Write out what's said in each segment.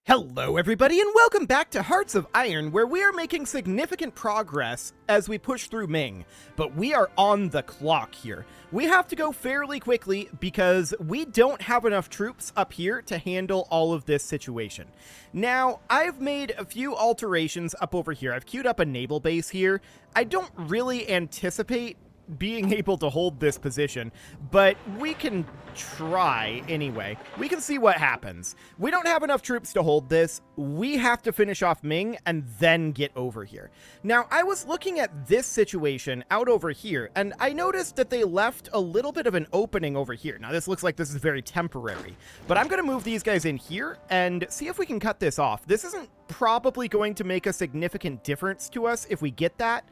Hello everybody and welcome back to Hearts of Iron, where we are making significant progress as we push through Ming, but we are on the clock here. We have to go fairly quickly because we don't have enough troops up here to handle all of this situation. Now, I've made a few alterations up over here. I've queued up a naval base here. I don't really anticipate being able to hold this position, but we can try anyway. We can see what happens. We don't have enough troops to hold this. We have to finish off Ming and then get over here. Now, I was looking at this situation out over here, and I noticed that they left a little bit of an opening over here. Now, this looks like this is very temporary, but I'm going to move these guys in here and see if we can cut this off. This isn't probably going to make a significant difference to us if we get that,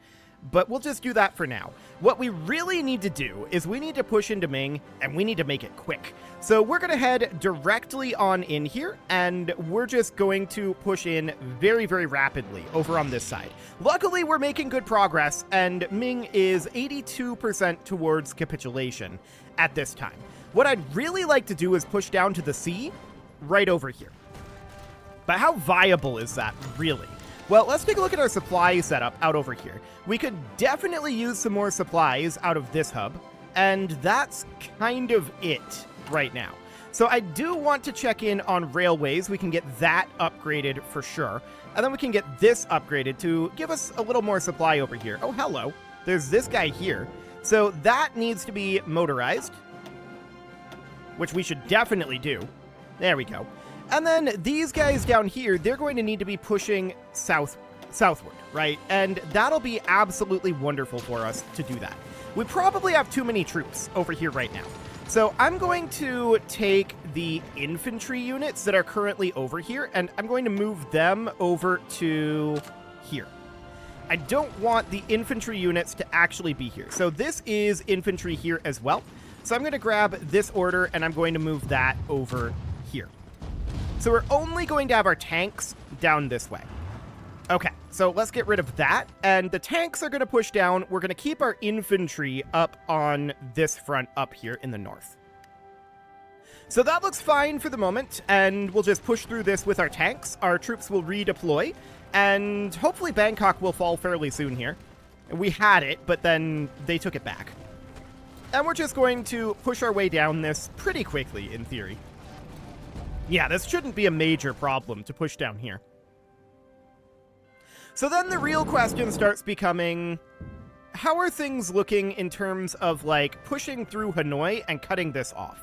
but we'll just do that for now. What we really need to do is we need to push into Ming, and we need to make it quick. So we're going to head directly on in here, and we're just going to push in very, very rapidly over on this side. Luckily, we're making good progress, and Ming is 82% towards capitulation at this time. What I'd really like to do is push down to the sea right over here. But how viable is that, really? Well, let's take a look at our supply setup out over here. We could definitely use some more supplies out of this hub, and that's kind of it right now. So I do want to check in on railways. We can get that upgraded for sure, and then we can get this upgraded to give us a little more supply over here. Oh, hello. There's this guy here. So that needs to be motorized, which we should definitely do. There we go. And then these guys down here, they're going to need to be pushing southward, right? And that'll be absolutely wonderful for us to do that. We probably have too many troops over here right now. So I'm going to take the infantry units that are currently over here, and I'm going to move them over to here. I don't want the infantry units to actually be here. So this is infantry here as well. So I'm going to grab this order, and I'm going to move that over here. So we're only going to have our tanks down this way. Okay, so let's get rid of that. And the tanks are going to push down. We're going to keep our infantry up on this front up here in the north. So that looks fine for the moment, and we'll just push through this with our tanks. Our troops will redeploy, and hopefully Bangkok will fall fairly soon here. We had it, but then they took it back. And we're just going to push our way down this pretty quickly, in theory. Yeah, this shouldn't be a major problem to push down here. So then the real question starts becoming, how are things looking in terms of, like, pushing through Hanoi and cutting this off?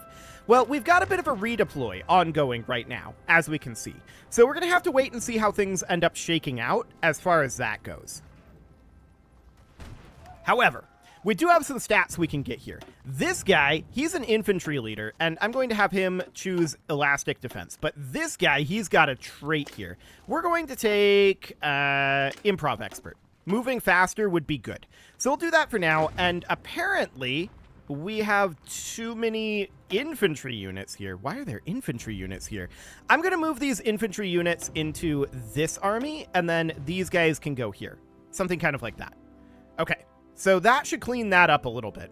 Well, we've got a bit of a redeploy ongoing right now, as we can see. So we're going to have to wait and see how things end up shaking out as far as that goes. However, we do have some stats we can get here. This guy, he's an infantry leader, and I'm going to have him choose elastic defense. But this guy, he's got a trait here. We're going to take improv expert. Moving faster would be good. So we'll do that for now, and apparently we have too many infantry units here. Why are there infantry units here? I'm going to move these infantry units into this army, and then these guys can go here. Something kind of like that. Okay. So that should clean that up a little bit.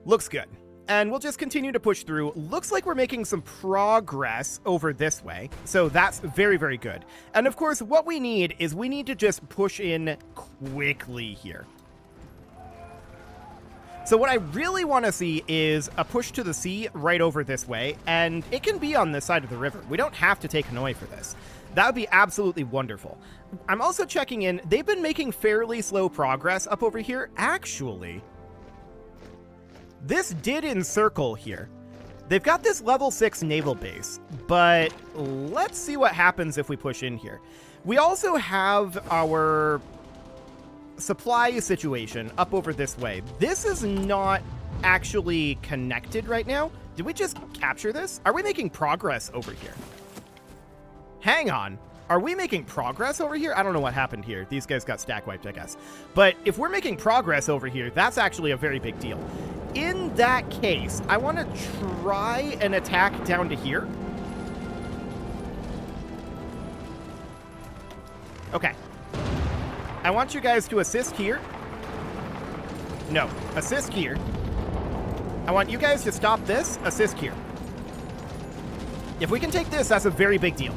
Looks good. And we'll just continue to push through. Looks like we're making some progress over this way. So that's very, very good. And of course, what we need is we need to just push in quickly here. So what I really want to see is a push to the sea right over this way. And it can be on this side of the river. We don't have to take Hanoi for this. That would be absolutely wonderful. I'm also checking in. They've been making fairly slow progress up over here. Actually, this did encircle here. They've got this level 6 naval base, but let's see what happens if we push in here. We also have our supply situation up over this way. This is not actually connected right now. Did we just capture this? Are we making progress over here? Hang on. Are we making progress over here? I don't know what happened here. These guys got stack wiped, I guess. But if we're making progress over here, that's actually a very big deal. In that case, I want to try an attack down to here. Okay. I want you guys to assist here. No, assist here. I want you guys to stop this, assist here. If we can take this, that's a very big deal.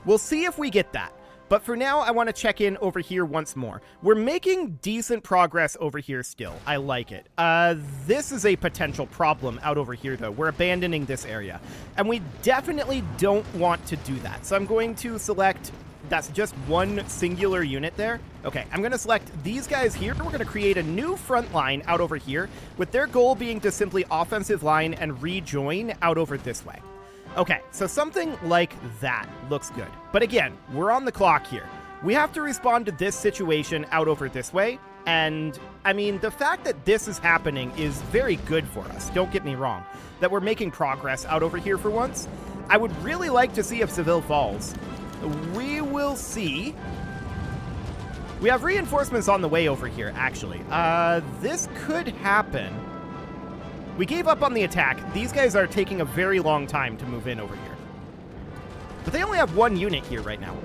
We'll see if we get that. But for now, I want to check in over here once more. We're making decent progress over here still. I like it. This is a potential problem out over here, though. We're abandoning this area. And we definitely don't want to do that. So I'm going to select... That's just one singular unit there. Okay, I'm going to select these guys here. We're going to create a new front line out over here, with their goal being to simply offensive line and rejoin out over this way. Okay, so something like that looks good. But again, we're on the clock here. We have to respond to this situation out over this way. And, I mean, the fact that this is happening is very good for us. Don't get me wrong. That we're making progress out over here for once. I would really like to see if Seville falls. We will see. We have reinforcements on the way over here, actually. This could happen. We gave up on the attack. These guys are taking a very long time to move in over here. But they only have one unit here right now.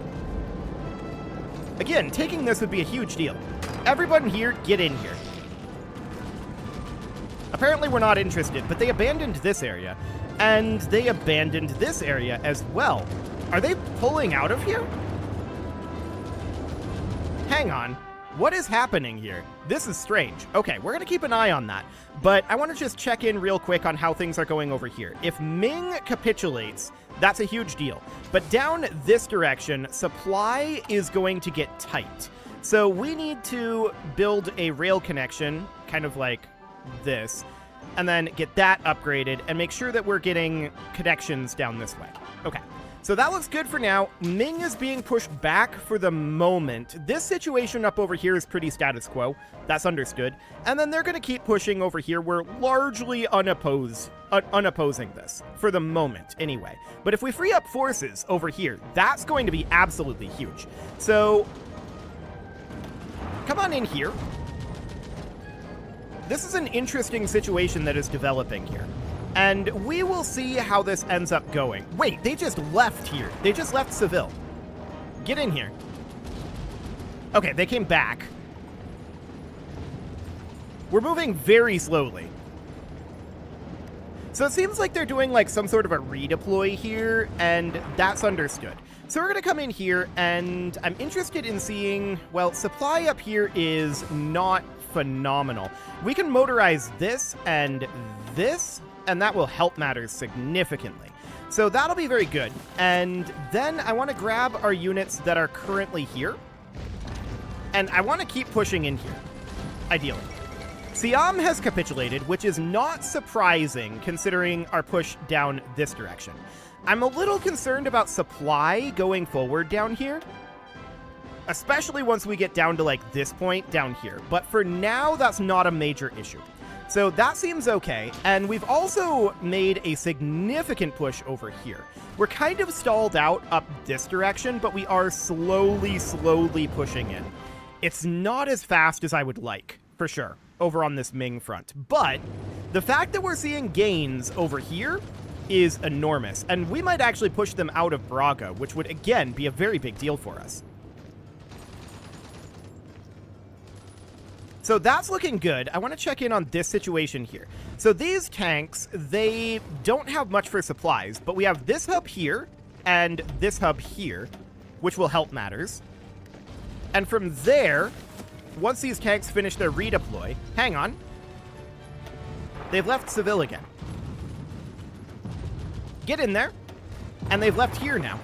Again, taking this would be a huge deal. Everyone here, get in here. Apparently we're not interested, but they abandoned this area. And they abandoned this area as well. Are they pulling out of here? Hang on. What is happening here? This is strange. Okay, we're going to keep an eye on that. But I want to just check in real quick on how things are going over here. If Ming capitulates, that's a huge deal. But down this direction, supply is going to get tight. So we need to build a rail connection, kind of like this, and then get that upgraded and make sure that we're getting connections down this way. Okay. So that looks good for now. Ming is being pushed back for the moment. This situation up over here is pretty status quo. That's understood. And then they're going to keep pushing over here. We're largely unopposing this for the moment anyway. But if we free up forces over here, that's going to be absolutely huge. So come on in here. This is an interesting situation that is developing here. And we will see how this ends up going. Wait, they just left here. They just left Seville. Get in here. Okay, they came back. We're moving very slowly. So it seems like they're doing like some sort of a redeploy here, and that's understood. So we're going to come in here, and I'm interested in seeing, well, supply up here is not phenomenal. We can motorize this and this, and that will help matters significantly. So that'll be very good. And then I want to grab our units that are currently here. And I want to keep pushing in here, ideally. Siam has capitulated, which is not surprising considering our push down this direction. I'm a little concerned about supply going forward down here, especially once we get down to like this point down here. But for now, that's not a major issue. So that seems okay, and we've also made a significant push over here. We're kind of stalled out up this direction, but we are slowly pushing in. It's not as fast as I would like, for sure, over on this Ming front. But the fact that we're seeing gains over here is enormous, and we might actually push them out of Braga, which would, again, be a very big deal for us. So that's looking good. I want to check in on this situation here. So these tanks, they don't have much for supplies, but we have this hub here and this hub here, which will help matters. And from there, once these tanks finish their redeploy, hang on, they've left Seville again. Get in there. And they've left here now.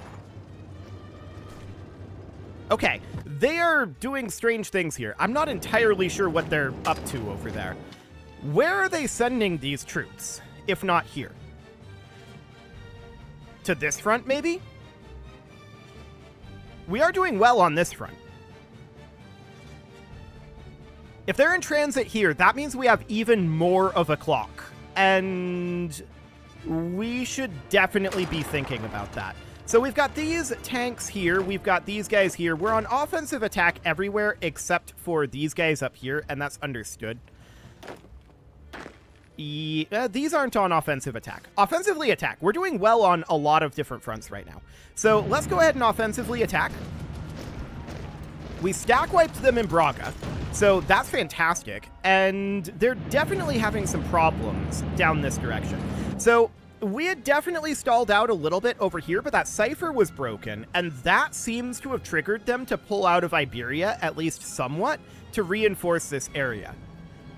Okay, they are doing strange things here. I'm not entirely sure what they're up to over there. Where are they sending these troops, if not here? To this front, maybe? We are doing well on this front. If they're in transit here, that means we have even more of a clock. And we should definitely be thinking about that. So we've got these tanks here, we've got these guys here. We're on offensive attack everywhere except for these guys up here, and that's understood. These aren't on offensive attack. Offensively attack. We're doing well on a lot of different fronts right now. So let's go ahead and offensively attack. We stack wiped them in Braga, so that's fantastic. And they're definitely having some problems down this direction. So we had definitely stalled out a little bit over here, but that cipher was broken, and that seems to have triggered them to pull out of Iberia, at least somewhat, to reinforce this area.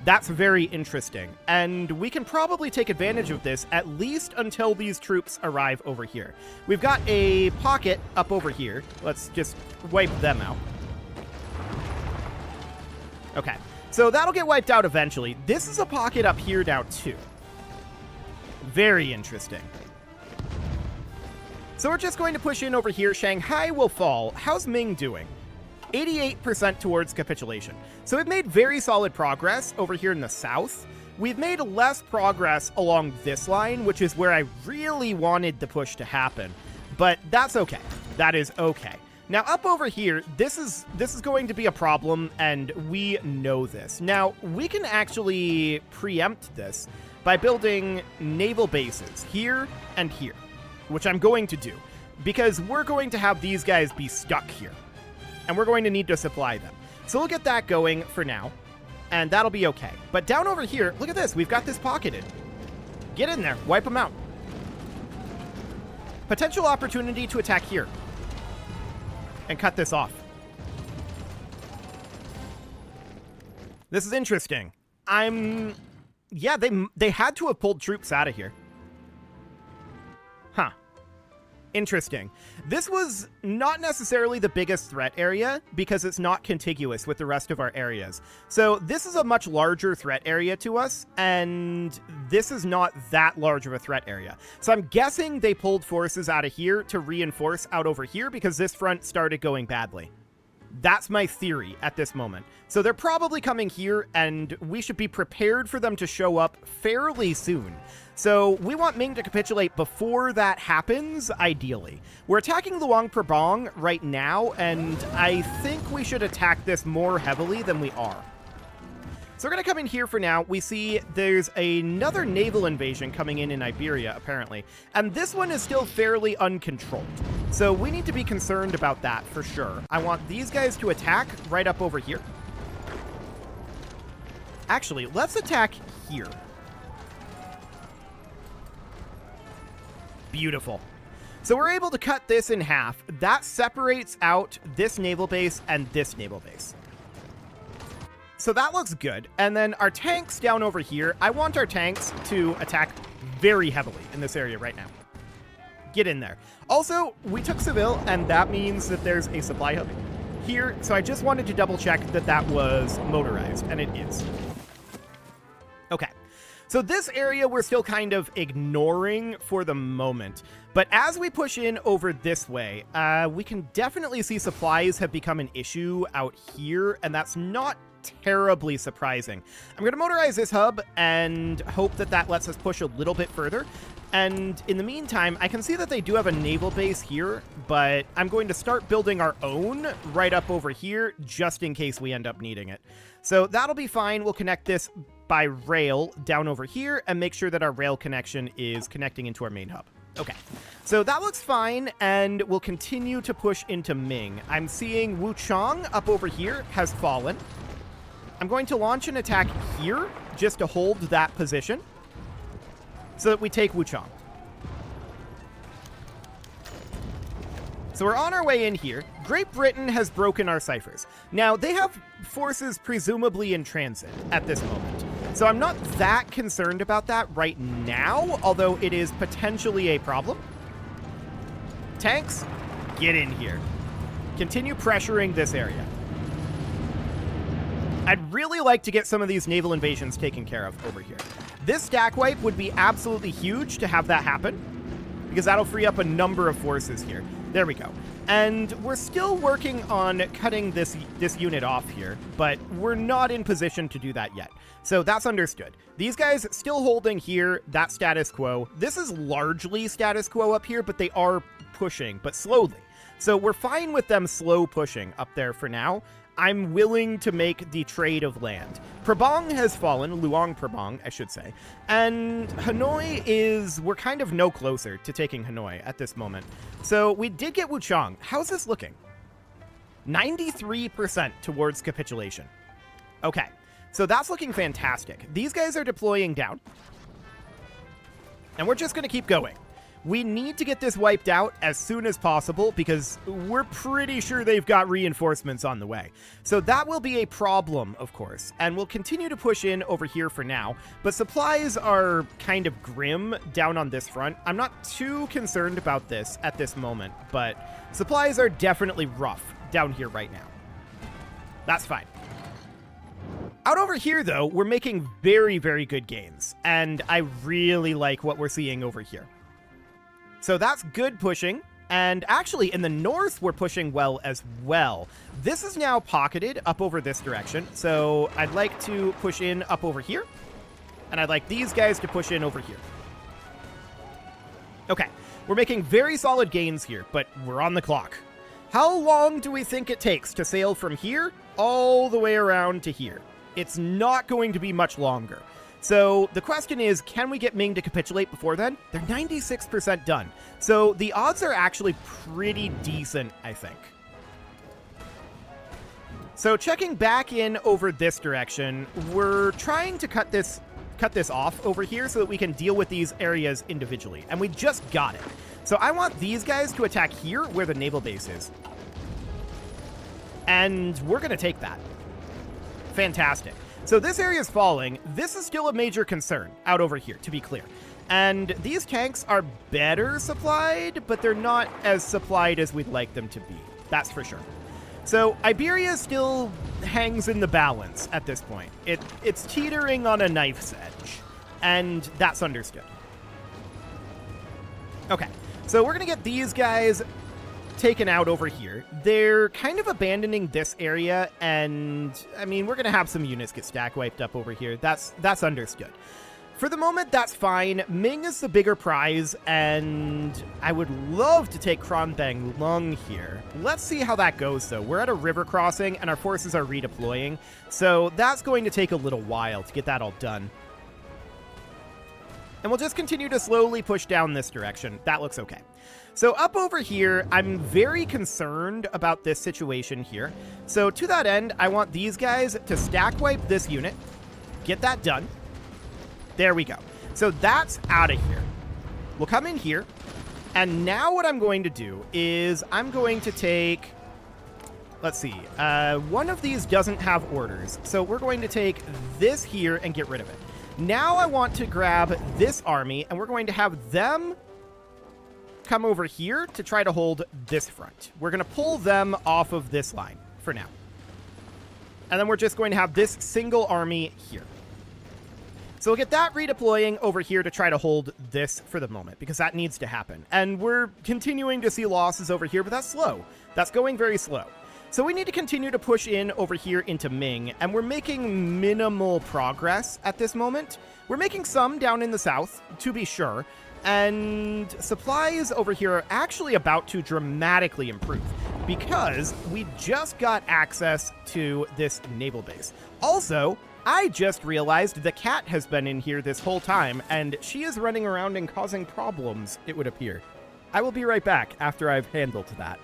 That's very interesting, and we can probably take advantage of this at least until these troops arrive over here. We've got a pocket up over here. Let's just wipe them out. Okay, so that'll get wiped out eventually. This is a pocket up here now, too. Very interesting. So we're just going to push in over here. Shanghai will fall. How's Ming doing? 88% towards capitulation. So we've made very solid progress over here in the south. We've made less progress along this line, which is where I really wanted the push to happen. But that's okay. That is okay. Now, up over here, this is going to be a problem, and we know this. Now, we can actually preempt this by building naval bases here and here, which I'm going to do, because we're going to have these guys be stuck here, and we're going to need to supply them. So we'll get that going for now, and that'll be okay. But down over here, look at this. We've got this pocketed. Get in there. Wipe them out. Potential opportunity to attack here and cut this off. This is interesting. Yeah, they had to have pulled troops out of here. Huh. Interesting. This was not necessarily the biggest threat area because it's not contiguous with the rest of our areas. So this is a much larger threat area to us, and this is not that large of a threat area. So I'm guessing they pulled forces out of here to reinforce out over here because this front started going badly. That's my theory at this moment. So they're probably coming here, and we should be prepared for them to show up fairly soon. So we want Ming to capitulate before that happens, ideally. We're attacking Luang Prabang right now, and I think we should attack this more heavily than we are. So we're going to come in here for now. We see there's another naval invasion coming in Iberia, apparently. And this one is still fairly uncontrolled. So we need to be concerned about that for sure. I want these guys to attack right up over here. Actually, let's attack here. Beautiful. So we're able to cut this in half. That separates out this naval base and this naval base. So that looks good. And then our tanks down over here, I want our tanks to attack very heavily in this area right now. Get in there. Also, we took Seville, and that means that there's a supply hub here. So I just wanted to double check that that was motorized, and it is. Okay. So this area we're still kind of ignoring for the moment. But as we push in over this way, we can definitely see supplies have become an issue out here, and that's not terribly surprising. I'm going to motorize this hub and hope that that lets us push a little bit further. And in the meantime, I can see that they do have a naval base here, but I'm going to start building our own right up over here just in case we end up needing it. So that'll be fine. We'll connect this by rail down over here and make sure that our rail connection is connecting into our main hub. Okay, so that looks fine, and we'll continue to push into Ming. I'm seeing Wuchang up over here has fallen. I'm going to launch an attack here just to hold that position so that we take Wuchang. So we're on our way in here. Great Britain has broken our ciphers. Now, they have forces presumably in transit at this moment. So I'm not that concerned about that right now, although it is potentially a problem. Tanks, get in here. Continue pressuring this area. I'd really like to get some of these naval invasions taken care of over here. This stack wipe would be absolutely huge to have that happen, because that'll free up a number of forces here. There we go. And we're still working on cutting this unit off here, but we're not in position to do that yet. So that's understood. These guys still holding here, that status quo. This is largely status quo up here, but they are pushing, but slowly. So we're fine with them slow pushing up there for now. I'm willing to make the trade of land. Prabang has fallen, Luang Prabang, I should say. And Hanoi we're kind of no closer to taking Hanoi at this moment. So we did get Wuchang. How's this looking? 93% towards capitulation. Okay, so that's looking fantastic. These guys are deploying down. And we're just going to keep going. We need to get this wiped out as soon as possible because we're pretty sure they've got reinforcements on the way. So that will be a problem, of course, and we'll continue to push in over here for now, but supplies are kind of grim down on this front. I'm not too concerned about this at this moment, but supplies are definitely rough down here right now. That's fine. Out over here, though, we're making very, very good gains, and I really like what we're seeing over here. So that's good pushing, and actually in the north we're pushing well as well. This is now pocketed up over this direction, so I'd like to push in up over here, and I'd like these guys to push in over here. Okay, we're making very solid gains here, but we're on the clock. How long do we think it takes to sail from here all the way around to here? It's not going to be much longer. So the question is, can we get Ming to capitulate before then? They're 96% done. So the odds are actually pretty decent, I think. So checking back in over this direction, we're trying to cut this off over here so that we can deal with these areas individually. And we just got it. So I want these guys to attack here where the naval base is. And we're going to take that. Fantastic. So this area is falling. This is still a major concern out over here, to be clear. And these tanks are better supplied, but they're not as supplied as we'd like them to be. That's for sure. So Iberia still hangs in the balance at this point. It's teetering on a knife's edge, and that's understood. Okay, so we're going to get these guys taken out over here. They're kind of abandoning this area, and I mean, we're gonna have some units get stack wiped up over here. That's understood. For the moment, that's fine. Ming is the bigger prize, and I would love to take Kronbang Lung here. Let's see how that goes, though. We're at a river crossing, and our forces are redeploying, so that's going to take a little while to get that all done. And we'll just continue to slowly push down this direction. That looks okay. So up over here, I'm very concerned about this situation here. So to that end, I want these guys to stack wipe this unit. Get that done. There we go. So that's out of here. We'll come in here. And now what I'm going to do is I'm going to take... Let's see. One of these doesn't have orders. So we're going to take this here and get rid of it. Now I want to grab this army, and we're going to have them come over here to try to hold this front. We're going to pull them off of this line for now. And then we're just going to have this single army here. So we'll get that redeploying over here to try to hold this for the moment, because that needs to happen. And we're continuing to see losses over here, but that's slow. That's going very slow. So we need to continue to push in over here into Ming, and we're making minimal progress at this moment. We're making some down in the south, to be sure, and supplies over here are actually about to dramatically improve because we just got access to this naval base. Also, I just realized the cat has been in here this whole time, and she is running around and causing problems, it would appear. I will be right back after I've handled that.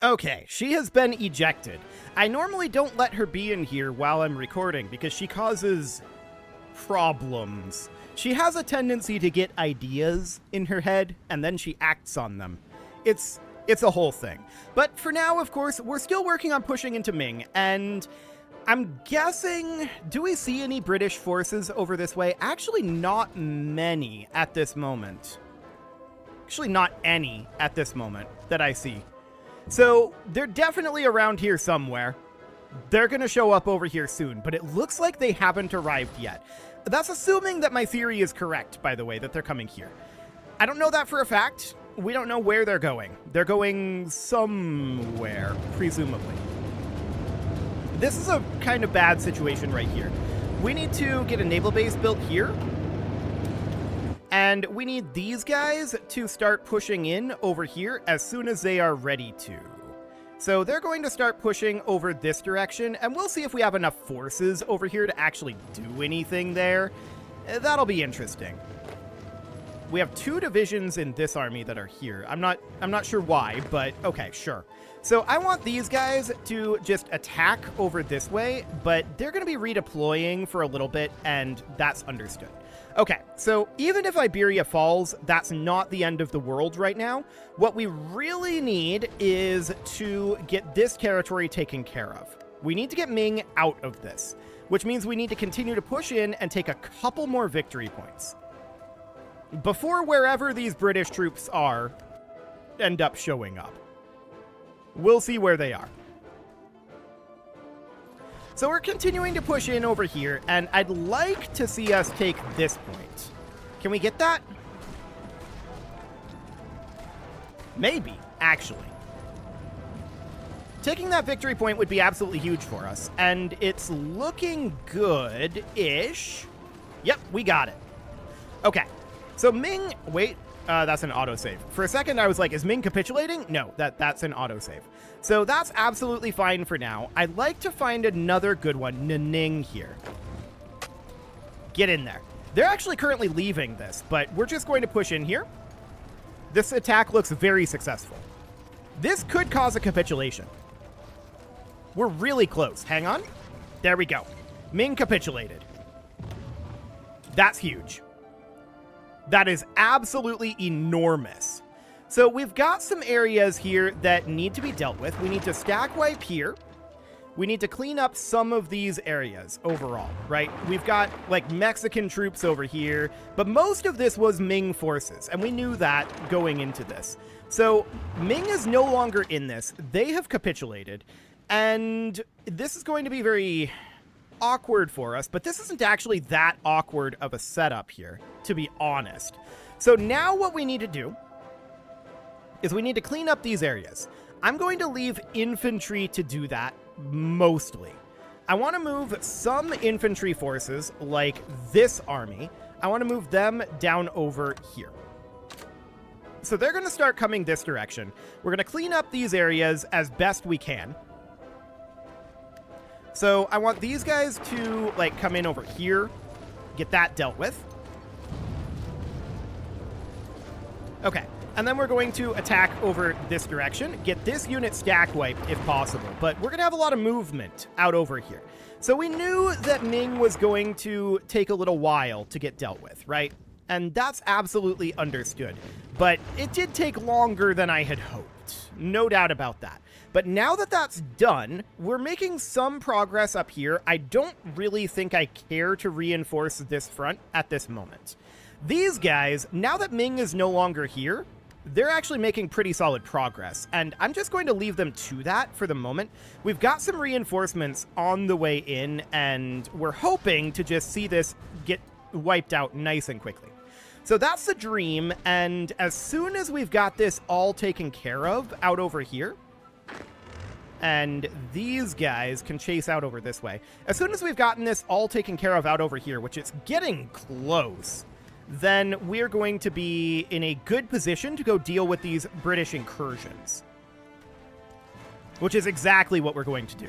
Okay, she has been ejected. I normally don't let her be in here while I'm recording because she causes problems. She has a tendency to get ideas in her head and then she acts on them. It's a whole thing. But for now, of course, we're still working on pushing into Ming, and I'm guessing, do we see any British forces over this way? Actually, not many at this moment. Actually, not any at this moment that I see. So they're definitely around here somewhere. They're going to show up over here soon, but it looks like they haven't arrived yet. That's assuming that my theory is correct, by the way, that they're coming here. I don't know that for a fact. We don't know where they're going. They're going somewhere, presumably. This is a kind of bad situation right here. We need to get a naval base built here. And we need these guys to start pushing in over here as soon as they are ready to. So they're going to start pushing over this direction, and we'll see if we have enough forces over here to actually do anything there. That'll be interesting. We have 2 divisions in this army that are here. I'm not sure why, but okay, sure. So I want these guys to just attack over this way, but they're going to be redeploying for a little bit, and that's understood. Okay, so even if Iberia falls, that's not the end of the world right now. What we really need is to get this territory taken care of. We need to get Ming out of this, which means we need to continue to push in and take a couple more victory points before wherever these British troops are end up showing up. We'll see where they are. So we're continuing to push in over here, and I'd like to see us take this point. Can we get that? Maybe, actually. Taking that victory point would be absolutely huge for us, and it's looking good-ish. Yep, we got it. Okay, so Ming... Wait, that's an autosave. For a second, I was like, is Ming capitulating? No, that's an autosave. So that's absolutely fine for now. I'd like to find another good one, Nanning here. Get in there. They're actually currently leaving this, but we're just going to push in here. This attack looks very successful. This could cause a capitulation. We're really close. Hang on. There we go. Ming capitulated. That's huge. That is absolutely enormous. So we've got some areas here that need to be dealt with. We need to stack wipe here. We need to clean up some of these areas overall, right? We've got like Mexican troops over here, but most of this was Ming forces, and we knew that going into this. So Ming is no longer in this. They have capitulated, and this is going to be very awkward for us, but this isn't actually that awkward of a setup here, to be honest. So now what we need to do is we need to clean up these areas. I'm going to leave infantry to do that mostly. I want to move some infantry forces like this army. I want to move them down over here. So they're going to start coming this direction. We're going to clean up these areas as best we can. So I want these guys to like come in over here, get that dealt with. Okay. And then we're going to attack over this direction, get this unit stack wiped if possible, but we're going to have a lot of movement out over here. So we knew that Ming was going to take a little while to get dealt with, right? And that's absolutely understood. But it did take longer than I had hoped. No doubt about that. But now that that's done, we're making some progress up here. I don't really think I care to reinforce this front at this moment. These guys, now that Ming is no longer here, they're actually making pretty solid progress, and I'm just going to leave them to that for the moment. We've got some reinforcements on the way in, and we're hoping to just see this get wiped out nice and quickly. So that's the dream, and as soon as we've got this all taken care of out over here, and these guys can chase out over this way, as soon as we've gotten this all taken care of out over here, which it's getting close, then we're going to be in a good position to go deal with these British incursions, which is exactly what we're going to do.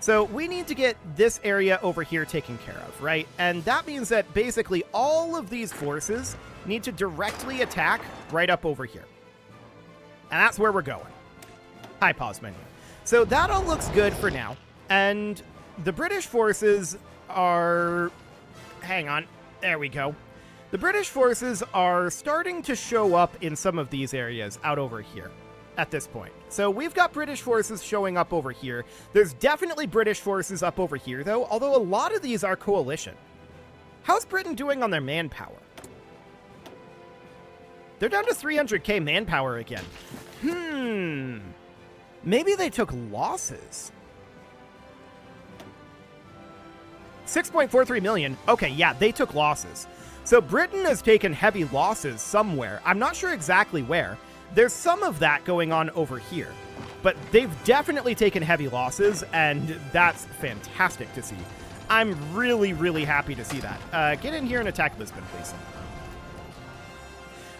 So we need to get this area over here taken care of, right? And that means that basically all of these forces need to directly attack right up over here. And that's where we're going. Hi, pause menu. So that all looks good for now. And the British forces are... Hang on. There we go. The British forces are starting to show up in some of these areas out over here at this point. So we've got British forces showing up over here. There's definitely British forces up over here, though, although a lot of these are coalition. How's Britain doing on their manpower? They're down to 300k manpower again. Maybe they took losses. 6.43 million. Okay, yeah, they took losses. So Britain has taken heavy losses somewhere. I'm not sure exactly where. There's some of that going on over here. But they've definitely taken heavy losses, and that's fantastic to see. I'm really, really happy to see that. Get in here and attack Lisbon, please.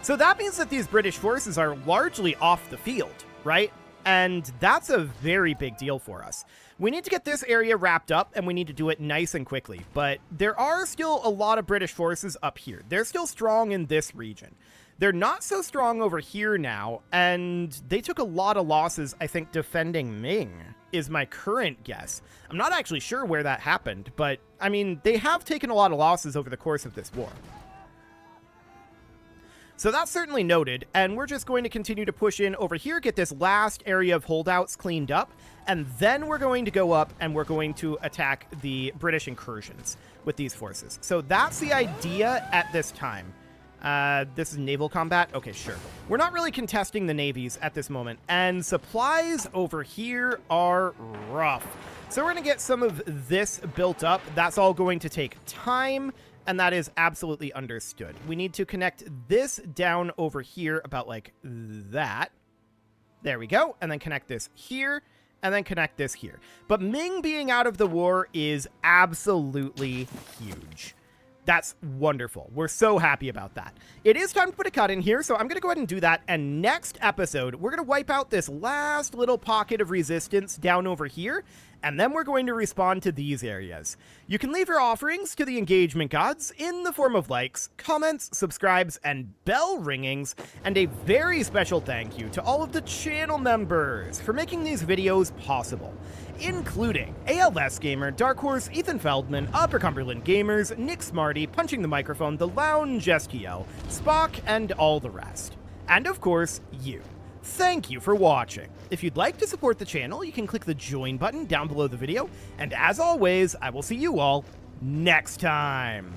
So that means that these British forces are largely off the field, right? and that's a very big deal for us. We need to get this area wrapped up, and we need to do it nice and quickly, but there are still a lot of British forces up here. They're still strong in this region. They're not so strong over here now, and they took a lot of losses, I think, defending Ming, is my current guess. I'm not actually sure where that happened, but, I mean, they have taken a lot of losses over the course of this war. So that's certainly noted, and we're just going to continue to push in over here, get this last area of holdouts cleaned up, and then we're going to go up and we're going to attack the British incursions with these forces. So that's the idea at this time. This is naval combat? Okay, sure. We're not really contesting the navies at this moment, and supplies over here are rough. So we're going to get some of this built up. That's all going to take time, and that is absolutely understood. We need to connect this down over here about like that. There we go. And then connect this here, and then connect this here. But Ming being out of the war is absolutely huge. That's wonderful. We're so happy about that. It is time to put a cut in here, so I'm going to go ahead and do that. And next episode, we're going to wipe out this last little pocket of resistance down over here, and then we're going to respond to these areas. You can leave your offerings to the engagement gods in the form of likes, comments, subscribes, and bell ringings, and a very special thank you to all of the channel members for making these videos possible, including ALS Gamer, Dark Horse, Ethan Feldman, Upper Cumberland Gamers, Nick Smarty, Punching the Microphone, The Lounge STL, Spock, and all the rest. And of course, you. Thank you for watching. If you'd like to support the channel, you can click the join button down below the video, and as always, I will see you all next time.